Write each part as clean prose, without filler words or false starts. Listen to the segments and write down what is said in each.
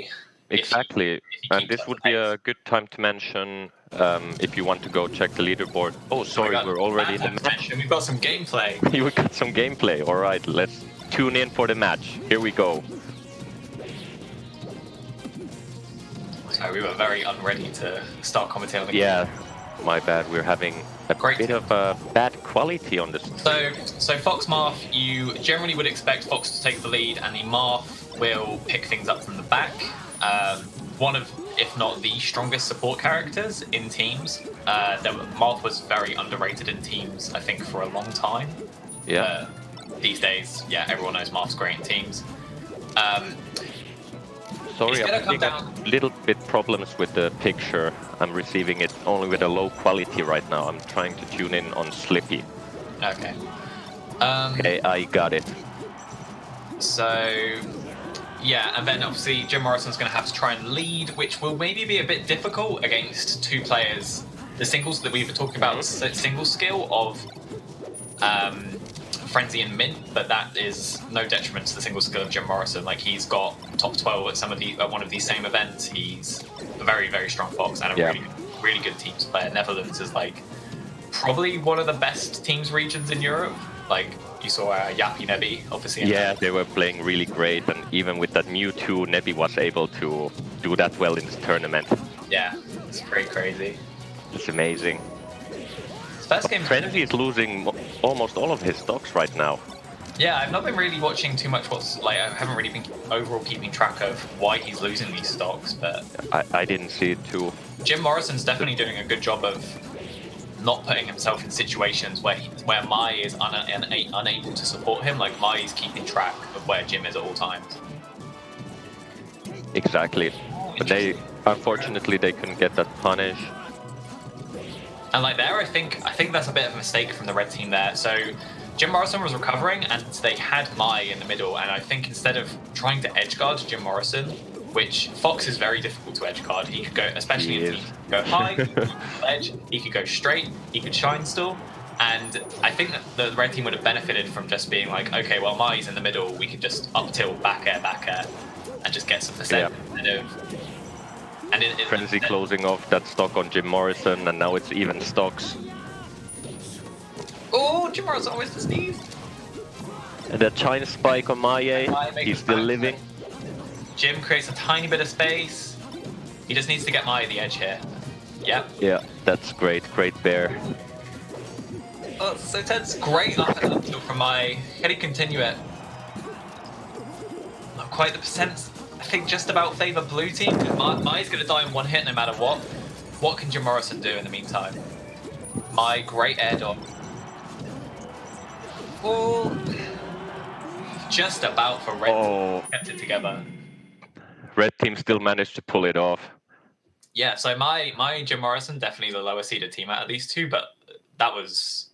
die. Exactly, if you and keep this up would the be pace. a good time to mention if you want to go check the leaderboard. Oh, sorry, we're already in the match. We've got some gameplay. We got some gameplay. All right, let's tune in for the match. Here we go. So we were very unready to start commentating on the Yeah, my bad. We're having a bit of a bad quality on the stream. So Fox Marth, you generally would expect Fox to take the lead, and the Marth will pick things up from the back. One of, if not the strongest support characters in teams. Marth was very underrated in teams, I think, for a long time. Yeah. These days, yeah, everyone knows Marth's great in teams. Sorry, I'm having a little bit problems with the picture. I'm receiving it only with a low quality right now. I'm trying to tune in on Slippy. Okay. Okay, I got it. So, yeah, and then obviously Jim Morrison's going to have to try and lead, which will maybe be a bit difficult against two players. The singles that we were talking about, the single skill of Frenzy and Mint, but that is no detriment to the single skill of Jim Morrison. Like, he's got top 12 at one of these same events. He's a very, very strong Fox and a really good teams player. Netherlands is like probably one of the best teams regions in Europe. Like, you saw Yappy Nebby, obviously. Yeah, they were playing really great, and even with that Mewtwo, Nebby was able to do that well in this tournament. Yeah, it's pretty crazy. It's amazing. First game. Frenzy is losing almost all of his stocks right now. Yeah, I've not been really watching too much I haven't really been overall keeping track of why he's losing these stocks, but... I didn't see it too. Jim Morrison's definitely doing a good job of not putting himself in situations where Mahie is unable to support him. Like, Mahie's keeping track of where Jim is at all times. Exactly. But unfortunately, they couldn't get that punish. And like there, I think that's a bit of a mistake from the red team there. So Jim Morrison was recovering, and they had Mahie in the middle. And I think instead of trying to edgeguard Jim Morrison, which Fox is very difficult to edgeguard, he could go, especially if he could go high, he could edge, he could go straight, he could shine still. And I think that the red team would have benefited from just being like, okay, well, Mahie's in the middle, we can just up tilt, back air, and just get some percent instead of. And Frenzy closing off that stock on Jim Morrison, and now it's even stocks. Oh, Jim Morrison always the sneeze. And that China spike on Mahie, he's still living. Jim creates a tiny bit of space. He just needs to get Mahie the edge here. Yep. Yeah, that's great. Great bear. Oh, it's so tense. Great up tilt from Mahie. Can he continue it? Not quite the percent. I think just about favour blue team. Mahie's going to die in one hit no matter what. What can Jim Morrison do in the meantime? My great air dodge. Oh, just about for red. Kept it together. Red team still managed to pull it off. Yeah, so my Jim Morrison, definitely the lower seeded team out of these two, but that was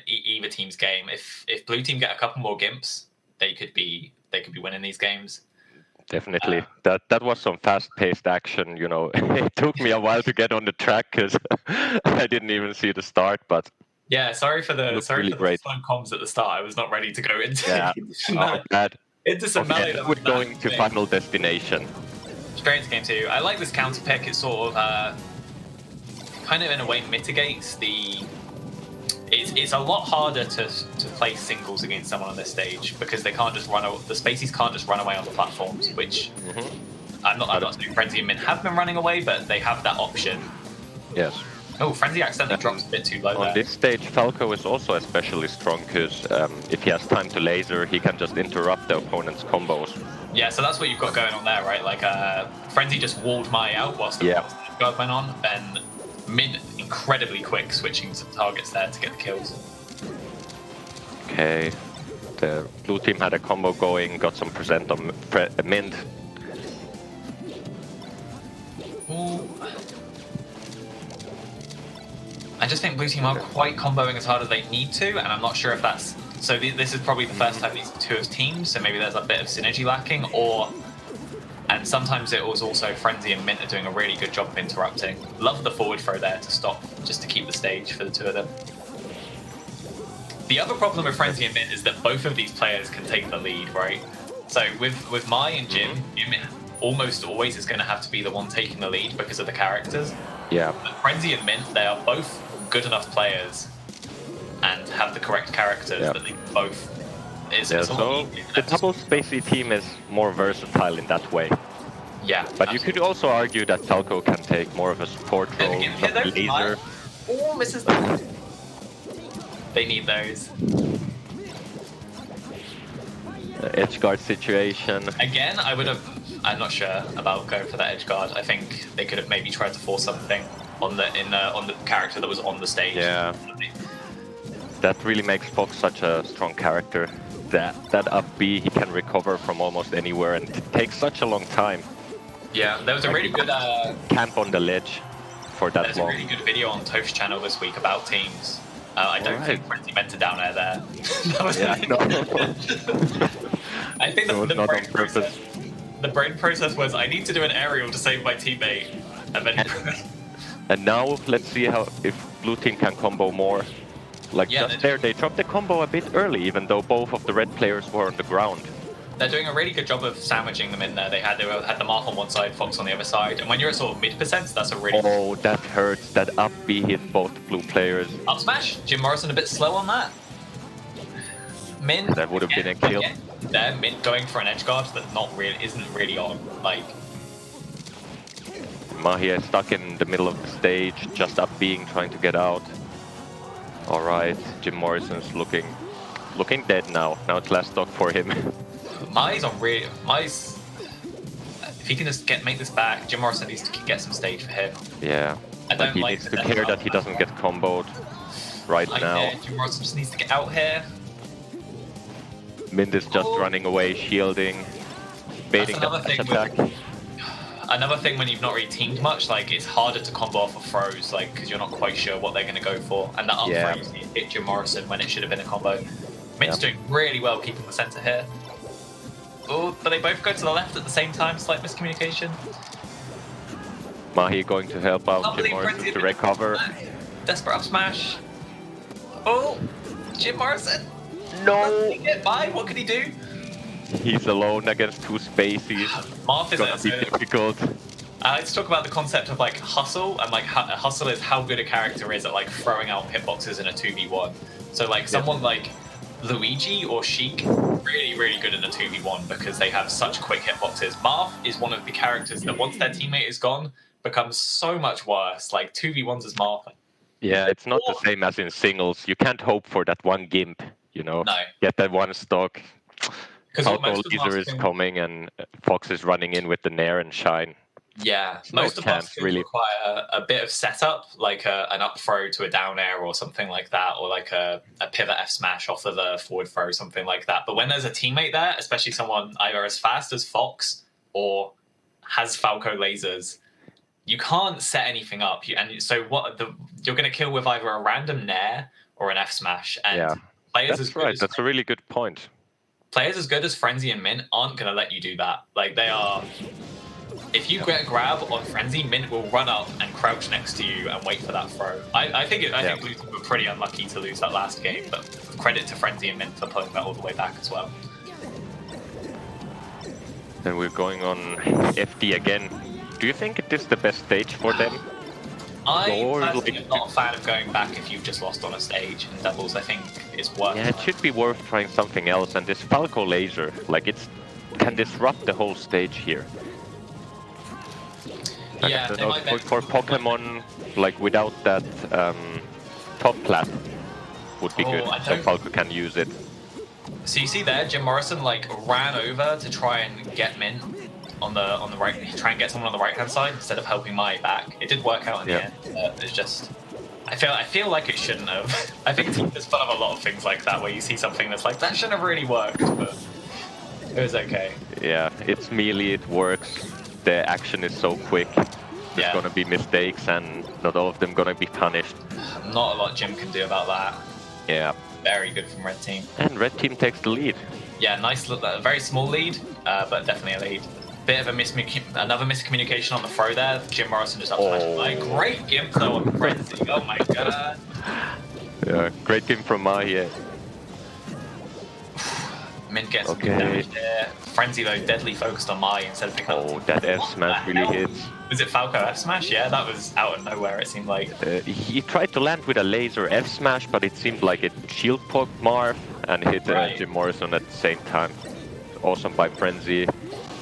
either team's game. If blue team get a couple more gimps, they could be winning these games. Definitely. That was some fast-paced action, you know. It took me a while to get on the track because I didn't even see the start, but... Yeah, sorry for the slow comms at the start. I was not ready to go into into some melee. We're going to Final Destination. Straight into game 2. I like this counter pick. It sort of kind of in a way mitigates the... It's a lot harder to play singles against someone on this stage because they can't just the Spaceys can't just run away on the platforms, which I'm not saying Frenzy and Min have been running away, but they have that option. Yes. Oh, Frenzy accidentally drops a bit too low on this stage, Falco is also especially strong because if he has time to laser, he can just interrupt the opponent's combos. Yeah, so that's what you've got going on there, right? Like, Frenzy just walled Mahie out whilst the guard went on, then Min incredibly quick switching to targets there to get the kills. Okay, the blue team had a combo going, got some percent on Mint. Ooh. I just think blue team are quite comboing as hard as they need to, and I'm not sure if that's... So this is probably the first time these two have teamed, so maybe there's a bit of synergy lacking, or... And sometimes it was also Frenzy and Mint are doing a really good job of interrupting. Love the forward throw there to stop, just to keep the stage for the two of them. The other problem with Frenzy and Mint is that both of these players can take the lead, right? So with Mahie and Jim, almost always is going to have to be the one taking the lead because of the characters. Yeah. But Frenzy and Mint, they are both good enough players and have the correct characters that they both. So the double spacey team is more versatile in that way. Yeah. But you could also argue that Falco can take more of a support role, not a laser. Oh, misses that. They need those. Edge guard situation. Again, I'm not sure about going for that edge guard. I think they could have maybe tried to force something on the character that was on the stage. Yeah. That really makes Fox such a strong character. That up B, he can recover from almost anywhere, and it takes such a long time. Yeah, there was a really good camp on the ledge for that long. There's a really good video on Toph's channel this week about teams. I don't think Frenzy meant to down air there. I think the brain process was, I need to do an aerial to save my teammate, and then. And now let's see if blue team can combo more. Like just there, they dropped the combo a bit early, even though both of the red players were on the ground. They're doing a really good job of sandwiching them in there. They had the Mark on one side, Fox on the other side, and when you're at sort of mid-percents, that's a really... Oh, that hurts. That up B hit both blue players. Up smash. Jim Morrison a bit slow on that. Min. That would have been a kill. There, Min going for an edge guard that isn't really on. Like. Mahie is stuck in the middle of the stage, just up being trying to get out. All right, Jim Morrison's looking dead now. Now it's last stock for him. Mahie's if he can just make this back, Jim Morrison needs to get some stage for him. Yeah, but he needs to care that he doesn't get comboed right now. Jim Morrison just needs to get out here. Mind is just running away, shielding, baiting the flash attack. Another thing when you've not really teamed much, like it's harder to combo off of throws, like because you're not quite sure what they're going to go for, and that up throw hit Jim Morrison when it should have been a combo. Mint's doing really well keeping the center here. Oh, but they both go to the left at the same time, slight miscommunication. Mahie going to help out Jim Morrison to recover. Desperate up smash. Oh, Jim Morrison. No. Doesn't he get by? What could he do? He's alone against two spaceys. Marth is gonna be difficult. Let's talk about the concept of like hustle, and like hustle is how good a character is at like throwing out hitboxes in a 2v1. So like someone like Luigi or Sheik, really good in a 2v1 because they have such quick hitboxes. Marth is one of the characters that once their teammate is gone becomes so much worse. Like 2v1s as Marth. Yeah, it's not the same as in singles. You can't hope for that one gimp, you know. No. Get that one stock. Falco laser is coming and Fox is running in with the Nair and Shine. Yeah, most of us really require a bit of setup, like an up throw to a down air or something like that, or like a pivot F smash off of the forward throw, something like that. But when there's a teammate there, especially someone either as fast as Fox or has Falco lasers, you can't set anything up. So you're going to kill with either a random Nair or an F smash. And that's right. That's a really good point. Players as good as Frenzy and Mint aren't going to let you do that. Like they are. If you get a grab on Frenzy, Mint will run up and crouch next to you and wait for that throw. I think Blue Team were pretty unlucky to lose that last game, but credit to Frenzy and Mint for pulling that all the way back as well. Then we're going on FD again. Do you think it is the best stage for them? I personally am not a fan of going back if you've just lost on a stage in doubles. I think it's worth it. Yeah, it should be worth trying something else. And this Falco laser, like can disrupt the whole stage here. Yeah, for Pokemon, like without that top plat would be good, so Falco can use it. So you see there, Jim Morrison like ran over to try and get Mint on the right, try and get someone on the right hand side instead of helping Mahie back. It did work out in the end. It's just, I feel like it shouldn't have. I think there's fun of a lot of things like that where you see something that's like that shouldn't have really worked, but it was okay. Yeah, it's melee, it works. The action is so quick. There's gonna be mistakes, and not all of them gonna be punished. Not a lot Jim can do about that. Yeah. Very good from Red Team. And Red Team takes the lead. Yeah, nice, very small lead, but definitely a lead. Bit of another miscommunication on the throw there. Jim Morrison just up smashed. Like, great gimp though on Frenzy. Oh my god. Yeah, great game from Mahie. Mint gets some good damage here. Frenzy though, deadly focused on Mahie instead of picking up. Oh, that F smash really hits. Was it Falco F smash? Yeah, that was out of nowhere. It seemed like. He tried to land with a laser F smash, but it seemed like it shield poked Marv and hit Jim Morrison at the same time. Awesome by Frenzy.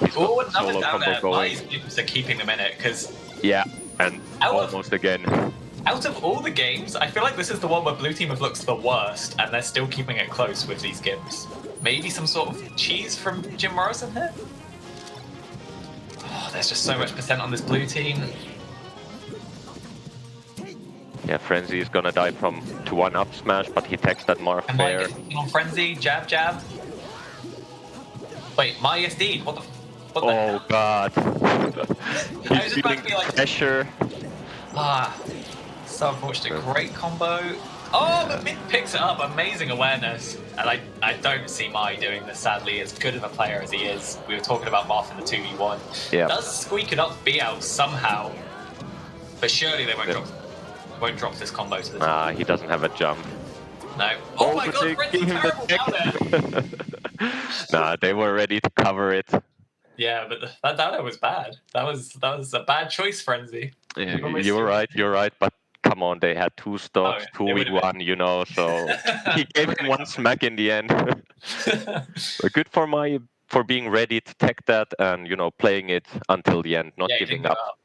He's got the solo combo going. Mahie's keeping them in it because. Yeah, and almost again. Out of all the games, I feel like this is the one where Blue Team have looked the worst, and they're still keeping it close with these Gibbs. Maybe some sort of cheese from Jim Morrison here? Oh, there's just so much percent on this Blue Team. Yeah, Frenzy is gonna die from 2-1 up smash, but he takes that Marv there. On Frenzy, jab, jab. Wait, my SD, what the Oh god. He's feeling pressure. So unfortunate. Great combo. Oh, but Mint picks it up. Amazing awareness. And I don't see Mahie doing this, sadly. As good of a player as he is. We were talking about Marth in the 2v1. Yeah. Does squeak it up B out somehow. But surely they won't drop this combo to the team. He doesn't have a jump. No. Oh my god, Frenzy's terrible down there. Nah, they were ready to cover it. Yeah, but that down air was bad. That was a bad choice, Frenzy. Yeah, you're right, but come on, they had 2 stocks, 2v1, you know, so he gave him 1 smack in the end. But good for being ready to tech that and, you know, playing it until the end, not giving up.